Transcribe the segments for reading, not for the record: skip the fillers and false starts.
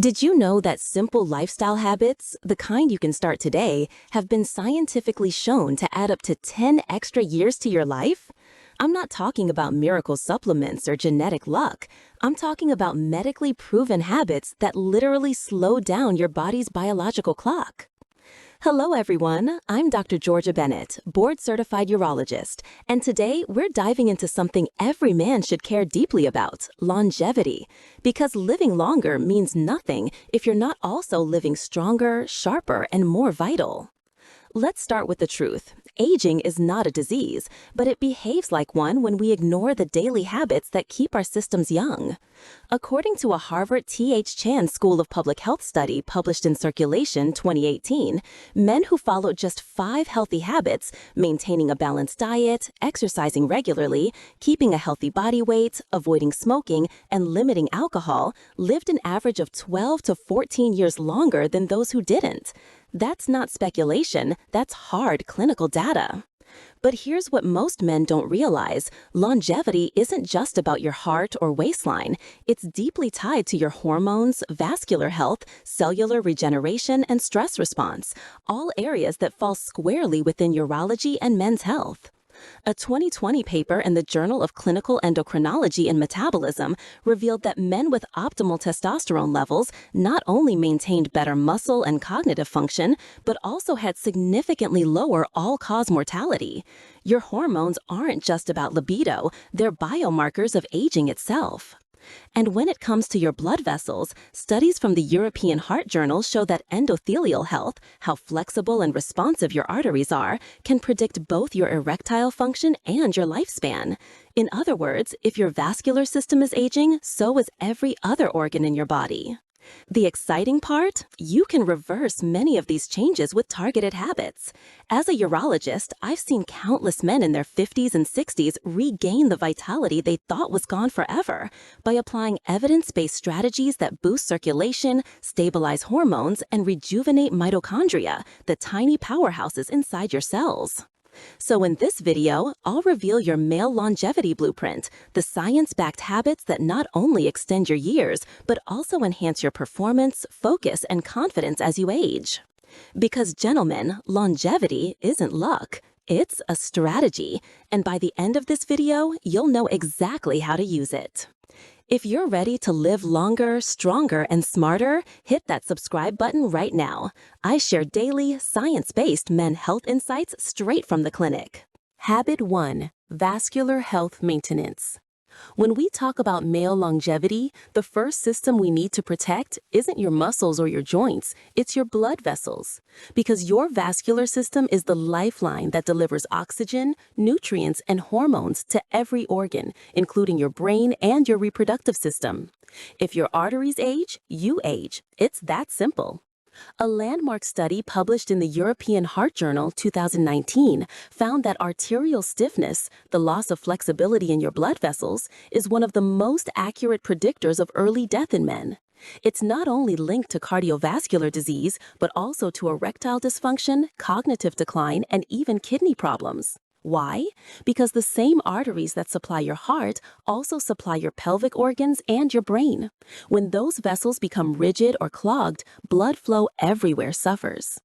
Did you know that simple lifestyle habits, the kind you can start today, have been scientifically shown to add up to 10 extra years to your life? I'm not talking about miracle supplements or genetic luck. I'm talking about medically proven habits that literally slow down your body's biological clock. Hello everyone, I'm Dr. Georgia Bennett, board-certified urologist, and today we're diving into something every man should care deeply about, longevity. Because living longer means nothing if you're not also living stronger, sharper, and more vital. Let's start with the truth. Aging is not a disease, but it behaves like one when we ignore the daily habits that keep our systems young. According to a Harvard T.H. Chan School of Public Health study published in Circulation 2018, men who followed just 5 healthy habits, maintaining a balanced diet, exercising regularly, keeping a healthy body weight, avoiding smoking, and limiting alcohol, lived an average of 12 to 14 years longer than those who didn't. That's not speculation, that's hard clinical data. But here's what most men don't realize. Longevity isn't just about your heart or waistline. It's deeply tied to your hormones, vascular health, cellular regeneration, and stress response, all areas that fall squarely within urology and men's health. A 2020 paper in the Journal of Clinical Endocrinology and Metabolism revealed that men with optimal testosterone levels not only maintained better muscle and cognitive function, but also had significantly lower all-cause mortality. Your hormones aren't just about libido, they're biomarkers of aging itself. And when it comes to your blood vessels, studies from the European Heart Journal show that endothelial health, how flexible and responsive your arteries are, can predict both your erectile function and your lifespan. In other words, if your vascular system is aging, so is every other organ in your body. The exciting part? You can reverse many of these changes with targeted habits. As a urologist, I've seen countless men in their 50s and 60s regain the vitality they thought was gone forever by applying evidence-based strategies that boost circulation, stabilize hormones, and rejuvenate mitochondria, the tiny powerhouses inside your cells. So in this video, I'll reveal your male longevity blueprint, the science-backed habits that not only extend your years, but also enhance your performance, focus, and confidence as you age. Because gentlemen, longevity isn't luck, it's a strategy, and by the end of this video, you'll know exactly how to use it. If you're ready to live longer, stronger, and smarter, hit that subscribe button right now. I share daily, science-based men health insights straight from the clinic. Habit 1. Vascular health maintenance. When we talk about male longevity, the first system we need to protect isn't your muscles or your joints, it's your blood vessels. Because your vascular system is the lifeline that delivers oxygen, nutrients, and hormones to every organ, including your brain and your reproductive system. If your arteries age, you age. It's that simple. A landmark study published in the European Heart Journal 2019 found that arterial stiffness, the loss of flexibility in your blood vessels, is one of the most accurate predictors of early death in men. It's not only linked to cardiovascular disease, but also to erectile dysfunction, cognitive decline, and even kidney problems. Why? Because the same arteries that supply your heart also supply your pelvic organs and your brain. When those vessels become rigid or clogged, blood flow everywhere suffers.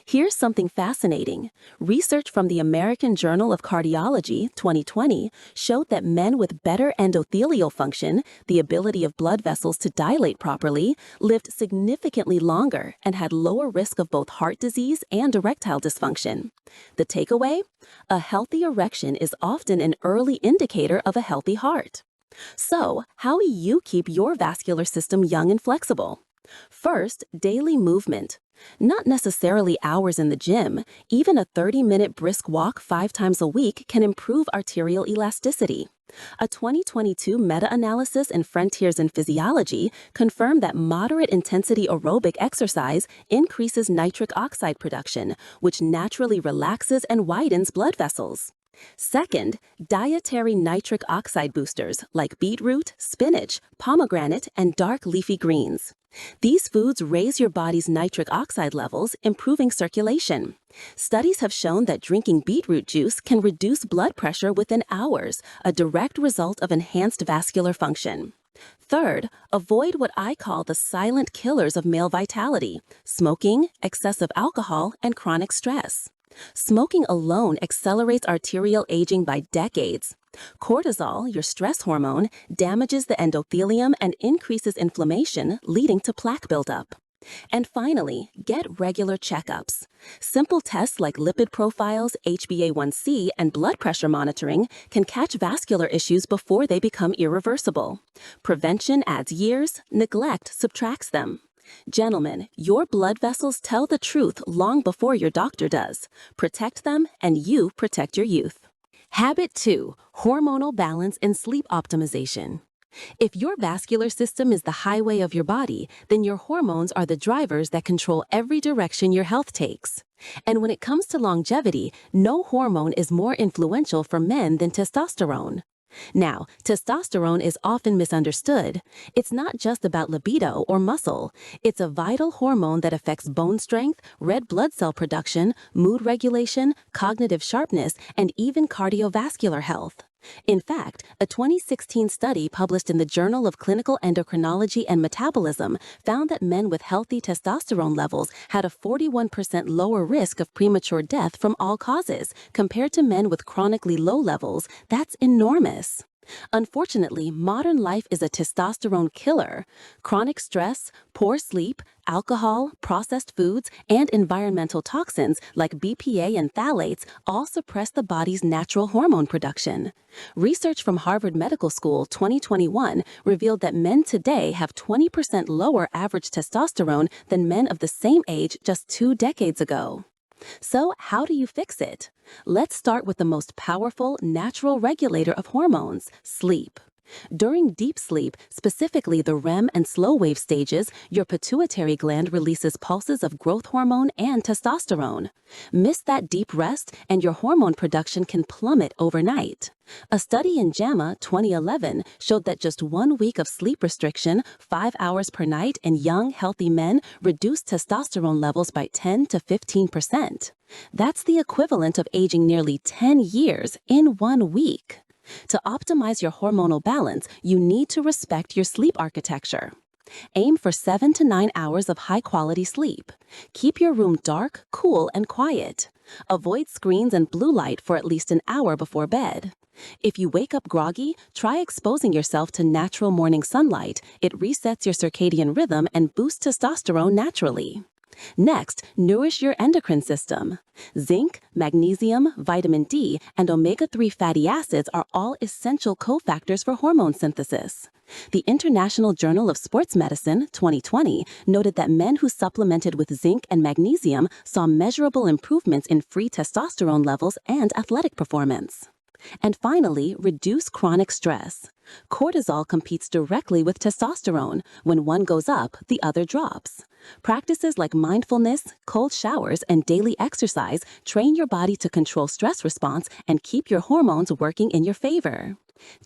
Here's something fascinating. Research from the American Journal of Cardiology 2020 showed that men with better endothelial function, the ability of blood vessels to dilate properly, lived significantly longer and had lower risk of both heart disease and erectile dysfunction. The takeaway? A healthy erection is often an early indicator of a healthy heart. So, how do you keep your vascular system young and flexible? First, daily movement. Not necessarily hours in the gym, even a 30-minute brisk walk 5 times a week can improve arterial elasticity. A 2022 meta-analysis in Frontiers in Physiology confirmed that moderate-intensity aerobic exercise increases nitric oxide production, which naturally relaxes and widens blood vessels. Second, dietary nitric oxide boosters like beetroot, spinach, pomegranate, and dark leafy greens. These foods raise your body's nitric oxide levels, improving circulation. Studies have shown that drinking beetroot juice can reduce blood pressure within hours, a direct result of enhanced vascular function. Third, avoid what I call the silent killers of male vitality: smoking, excessive alcohol, and chronic stress. Smoking alone accelerates arterial aging by decades. Cortisol, your stress hormone, damages the endothelium and increases inflammation, leading to plaque buildup. And finally, get regular checkups. Simple tests like lipid profiles, HbA1c, and blood pressure monitoring can catch vascular issues before they become irreversible. Prevention adds years, neglect subtracts them. Gentlemen, your blood vessels tell the truth long before your doctor does. Protect them, and you protect your youth. Habit 2. Hormonal balance and sleep optimization. If your vascular system is the highway of your body, then your hormones are the drivers that control every direction your health takes. And when it comes to longevity, no hormone is more influential for men than testosterone. Now, testosterone is often misunderstood. It's not just about libido or muscle. It's a vital hormone that affects bone strength, red blood cell production, mood regulation, cognitive sharpness, and even cardiovascular health. In fact, a 2016 study published in the Journal of Clinical Endocrinology and Metabolism found that men with healthy testosterone levels had a 41% lower risk of premature death from all causes compared to men with chronically low levels. That's enormous. Unfortunately, modern life is a testosterone killer. Chronic stress, poor sleep, alcohol, processed foods, and environmental toxins like BPA and phthalates all suppress the body's natural hormone production. Research from Harvard Medical School 2021 revealed that men today have 20% lower average testosterone than men of the same age just 2 decades ago. So, how do you fix it? Let's start with the most powerful natural regulator of hormones: sleep. During deep sleep, specifically the REM and slow wave stages, your pituitary gland releases pulses of growth hormone and testosterone. Miss that deep rest, and your hormone production can plummet overnight. A study in JAMA 2011 showed that just 1 week of sleep restriction, 5 hours per night, in young, healthy men reduced testosterone levels by 10 to 15%. That's the equivalent of aging nearly 10 years in 1 week. To optimize your hormonal balance, you need to respect your sleep architecture. Aim for 7 to 9 hours of high-quality sleep. Keep your room dark, cool, and quiet. Avoid screens and blue light for at least an hour before bed. If you wake up groggy, try exposing yourself to natural morning sunlight. It resets your circadian rhythm and boosts testosterone naturally. Next, nourish your endocrine system. Zinc, magnesium, vitamin D, and omega-3 fatty acids are all essential cofactors for hormone synthesis. The International Journal of Sports Medicine 2020 noted that men who supplemented with zinc and magnesium saw measurable improvements in free testosterone levels and athletic performance. And finally, reduce chronic stress. Cortisol competes directly with testosterone. When one goes up, the other drops. Practices like mindfulness, cold showers, and daily exercise train your body to control stress response and keep your hormones working in your favor.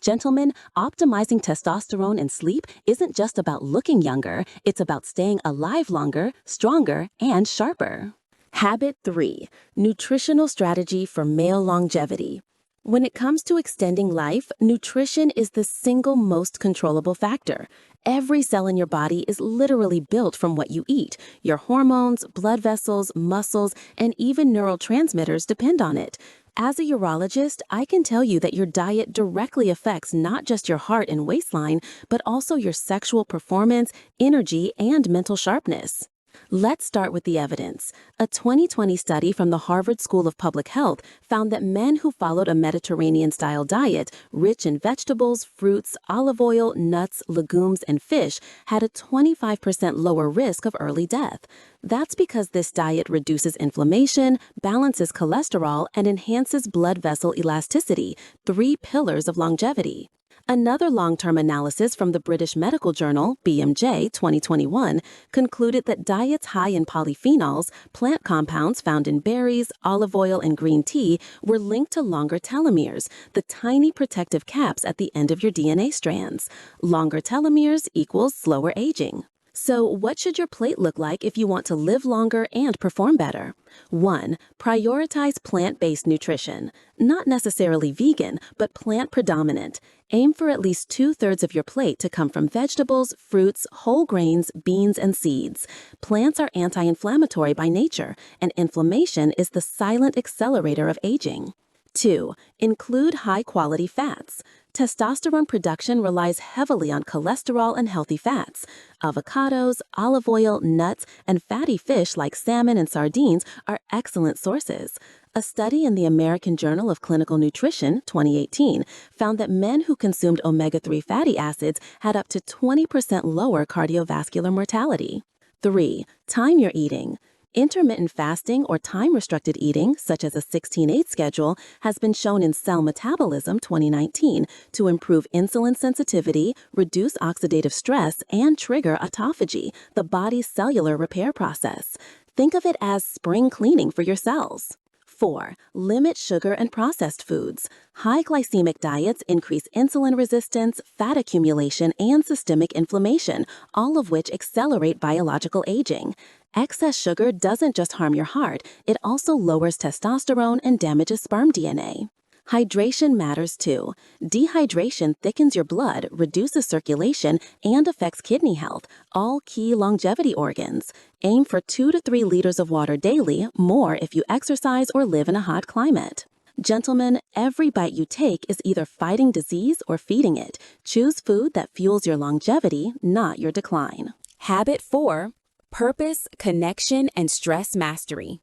Gentlemen, optimizing testosterone and sleep isn't just about looking younger, it's about staying alive longer, stronger, and sharper. Habit 3. Nutritional strategy for male longevity. When it comes to extending life, nutrition is the single most controllable factor. Every cell in your body is literally built from what you eat. Your hormones, blood vessels, muscles, and even neurotransmitters depend on it. As a urologist, I can tell you that your diet directly affects not just your heart and waistline, but also your sexual performance, energy, and mental sharpness. Let's start with the evidence. A 2020 study from the Harvard School of Public Health found that men who followed a Mediterranean-style diet, rich in vegetables, fruits, olive oil, nuts, legumes, and fish, had a 25% lower risk of early death. That's because this diet reduces inflammation, balances cholesterol, and enhances blood vessel elasticity, 3 pillars of longevity. Another long-term analysis from the British Medical Journal, BMJ 2021, concluded that diets high in polyphenols, plant compounds found in berries, olive oil, and green tea, were linked to longer telomeres, the tiny protective caps at the end of your DNA strands. Longer telomeres equals slower aging. So, what should your plate look like if you want to live longer and perform better? 1. Prioritize plant-based nutrition. Not necessarily vegan, but plant predominant. Aim for at least 2/3 of your plate to come from vegetables, fruits, whole grains, beans, and seeds. Plants are anti-inflammatory by nature, and inflammation is the silent accelerator of aging. 2. Include high-quality fats. Testosterone production relies heavily on cholesterol and healthy fats. Avocados, olive oil, nuts, and fatty fish like salmon and sardines are excellent sources. A study in the American Journal of Clinical Nutrition, 2018, found that men who consumed omega-3 fatty acids had up to 20% lower cardiovascular mortality. 3. Time your eating. Intermittent fasting or time-restricted eating, such as a 16-8 schedule, has been shown in Cell Metabolism 2019 to improve insulin sensitivity, reduce oxidative stress, and trigger autophagy, the body's cellular repair process. Think of it as spring cleaning for your cells. 4. Limit sugar and processed foods. High glycemic diets increase insulin resistance, fat accumulation, and systemic inflammation, all of which accelerate biological aging. Excess sugar doesn't just harm your heart, it also lowers testosterone and damages sperm DNA. Hydration matters too. Dehydration thickens your blood, reduces circulation, and affects kidney health, all key longevity organs. Aim for 2 to 3 liters of water daily, more if you exercise or live in a hot climate. Gentlemen, every bite you take is either fighting disease or feeding it. Choose food that fuels your longevity, not your decline. Habit 4. Purpose, connection, and stress mastery.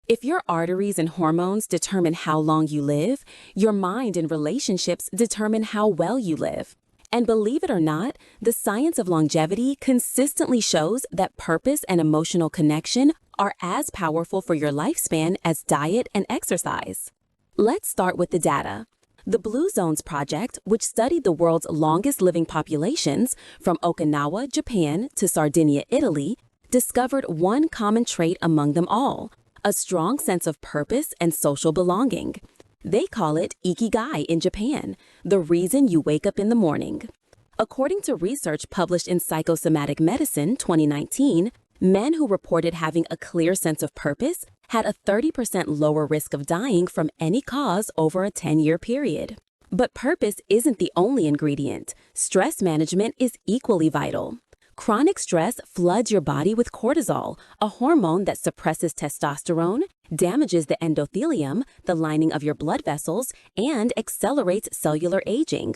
If your arteries and hormones determine how long you live, your mind and relationships determine how well you live. And believe it or not, the science of longevity consistently shows that purpose and emotional connection are as powerful for your lifespan as diet and exercise. Let's start with the data. The Blue Zones Project, which studied the world's longest living populations, from Okinawa, Japan, to Sardinia, Italy, discovered one common trait among them all: a strong sense of purpose and social belonging. They call it ikigai in Japan, the reason you wake up in the morning. According to research published in Psychosomatic Medicine 2019, men who reported having a clear sense of purpose had a 30% lower risk of dying from any cause over a 10-year period. But purpose isn't the only ingredient. Stress management is equally vital. Chronic stress floods your body with cortisol, a hormone that suppresses testosterone, damages the endothelium, the lining of your blood vessels, and accelerates cellular aging.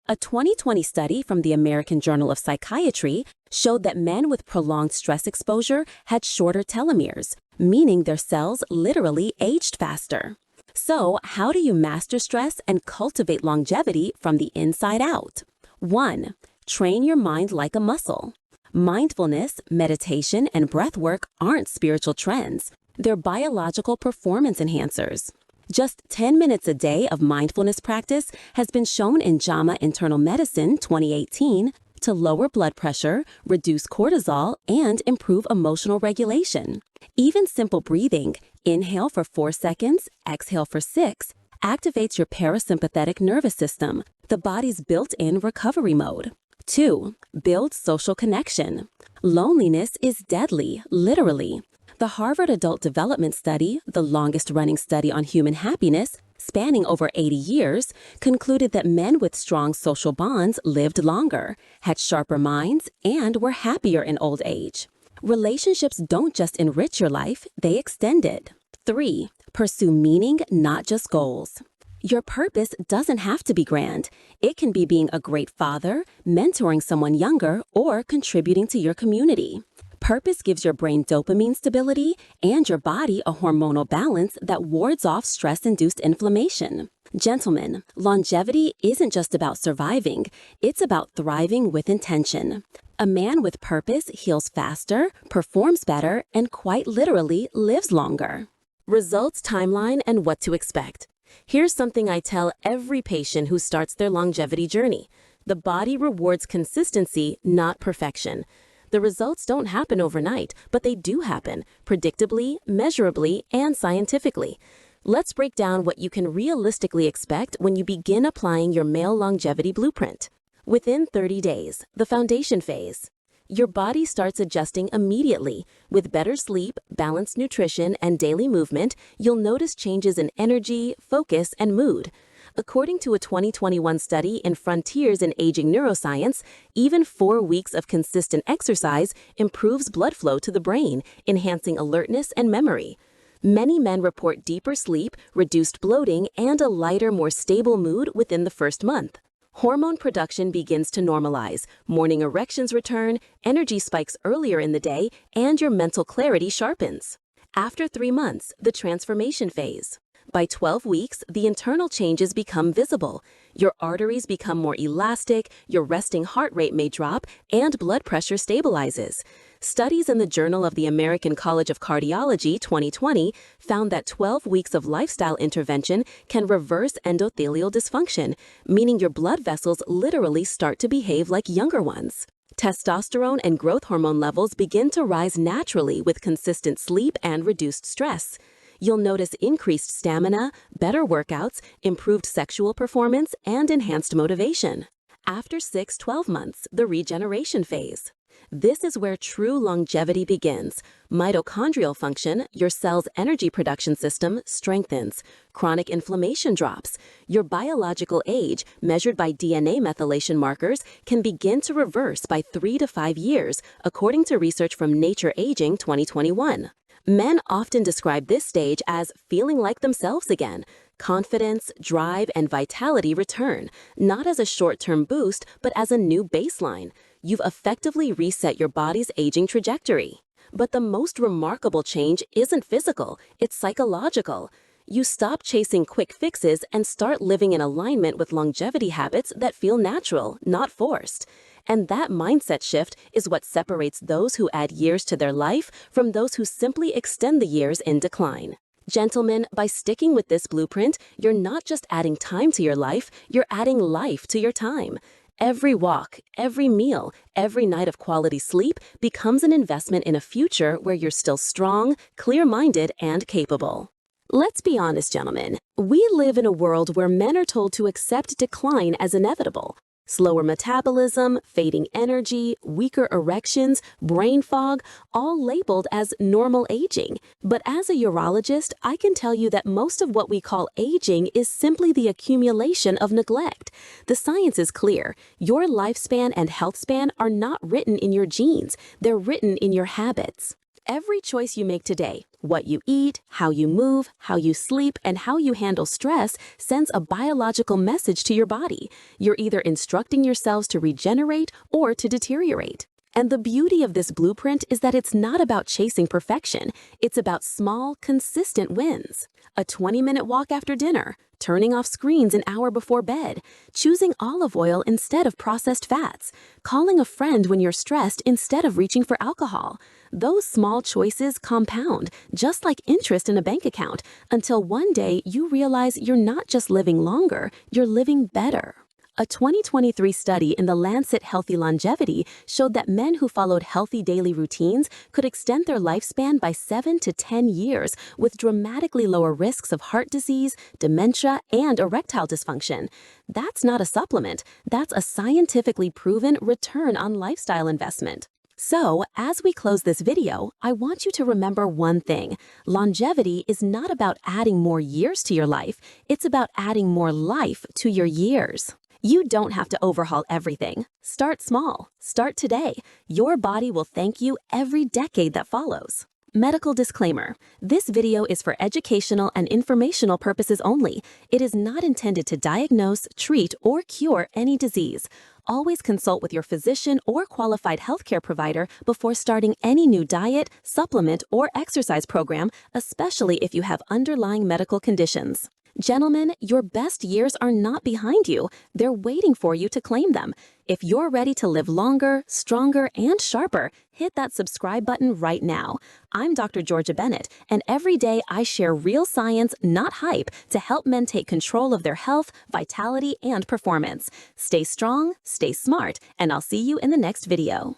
A 2020 study from the American Journal of Psychiatry showed that men with prolonged stress exposure had shorter telomeres, meaning their cells literally aged faster. So, how do you master stress and cultivate longevity from the inside out? 1. Train your mind like a muscle. Mindfulness, meditation, and breathwork aren't spiritual trends. They're biological performance enhancers. Just 10 minutes a day of mindfulness practice has been shown in JAMA Internal Medicine 2018 to lower blood pressure, reduce cortisol, and improve emotional regulation. Even simple breathing, inhale for 4 seconds, exhale for 6, activates your parasympathetic nervous system, the body's built-in recovery mode. 2. Build social connection. Loneliness is deadly, literally. The Harvard Adult Development Study, the longest-running study on human happiness, spanning over 80 years, concluded that men with strong social bonds lived longer, had sharper minds, and were happier in old age. Relationships don't just enrich your life, they extend it. 3. Pursue meaning, not just goals. Your purpose doesn't have to be grand. It can be being a great father, mentoring someone younger, or contributing to your community. Purpose gives your brain dopamine stability and your body a hormonal balance that wards off stress-induced inflammation. Gentlemen, longevity isn't just about surviving, it's about thriving with intention. A man with purpose heals faster, performs better, and quite literally lives longer. Results timeline and what to expect. Here's something I tell every patient who starts their longevity journey. The body rewards consistency, not perfection. The results don't happen overnight, but they do happen, predictably, measurably, and scientifically. Let's break down what you can realistically expect when you begin applying your male longevity blueprint. Within 30 days, the foundation phase. Your body starts adjusting immediately. With better sleep, balanced nutrition, and daily movement, you'll notice changes in energy, focus, and mood. According to a 2021 study in Frontiers in Aging Neuroscience, even 4 weeks of consistent exercise improves blood flow to the brain, enhancing alertness and memory. Many men report deeper sleep, reduced bloating, and a lighter, more stable mood within the first month. Hormone production begins to normalize, morning erections return, energy spikes earlier in the day, and your mental clarity sharpens. After 3 months, the transformation phase. By 12 weeks, the internal changes become visible. Your arteries become more elastic, your resting heart rate may drop, and blood pressure stabilizes. Studies in the Journal of the American College of Cardiology 2020 found that 12 weeks of lifestyle intervention can reverse endothelial dysfunction, meaning your blood vessels literally start to behave like younger ones. Testosterone and growth hormone levels begin to rise naturally with consistent sleep and reduced stress. You'll notice increased stamina, better workouts, improved sexual performance, and enhanced motivation. After 6-12 months, the regeneration phase. This is where true longevity begins. Mitochondrial function, your cell's energy production system, strengthens. Chronic inflammation drops. Your biological age, measured by DNA methylation markers, can begin to reverse by 3 to 5 years, according to research from Nature Aging 2021. Men often describe this stage as feeling like themselves again. Confidence, drive, and vitality return, not as a short-term boost, but as a new baseline. You've effectively reset your body's aging trajectory. But the most remarkable change isn't physical, it's psychological. You stop chasing quick fixes and start living in alignment with longevity habits that feel natural, not forced. And that mindset shift is what separates those who add years to their life from those who simply extend the years in decline. Gentlemen, by sticking with this blueprint, you're not just adding time to your life, you're adding life to your time. Every walk, every meal, every night of quality sleep becomes an investment in a future where you're still strong, clear-minded, and capable. Let's be honest, gentlemen. We live in a world where men are told to accept decline as inevitable. Slower metabolism, fading energy, weaker erections, brain fog, all labeled as normal aging. But as a urologist, I can tell you that most of what we call aging is simply the accumulation of neglect. The science is clear. Your lifespan and health span are not written in your genes. They're written in your habits. Every choice you make today, what you eat, how you move, how you sleep, and how you handle stress sends a biological message to your body. You're either instructing yourselves to regenerate or to deteriorate. And the beauty of this blueprint is that it's not about chasing perfection. It's about small, consistent wins. A 20-minute walk after dinner, turning off screens an hour before bed, choosing olive oil instead of processed fats, calling a friend when you're stressed instead of reaching for alcohol. Those small choices compound, just like interest in a bank account, until one day you realize you're not just living longer, you're living better. A 2023 study in the Lancet Healthy Longevity showed that men who followed healthy daily routines could extend their lifespan by 7 to 10 years with dramatically lower risks of heart disease, dementia, and erectile dysfunction. That's not a supplement, that's a scientifically proven return on lifestyle investment. So, as we close this video, I want you to remember one thing. Longevity is not about adding more years to your life, it's about adding more life to your years. You don't have to overhaul everything. Start small. Start today. Your body will thank you every decade that follows. Medical disclaimer. This video is for educational and informational purposes only. It is not intended to diagnose, treat, or cure any disease. Always consult with your physician or qualified healthcare provider before starting any new diet, supplement, or exercise program, especially if you have underlying medical conditions. Gentlemen, your best years are not behind you. They're waiting for you to claim them. If you're ready to live longer, stronger, and sharper, hit that subscribe button right now. I'm Dr. Georgia Bennett, and every day I share real science, not hype, to help men take control of their health, vitality, and performance. Stay strong, stay smart, and I'll see you in the next video.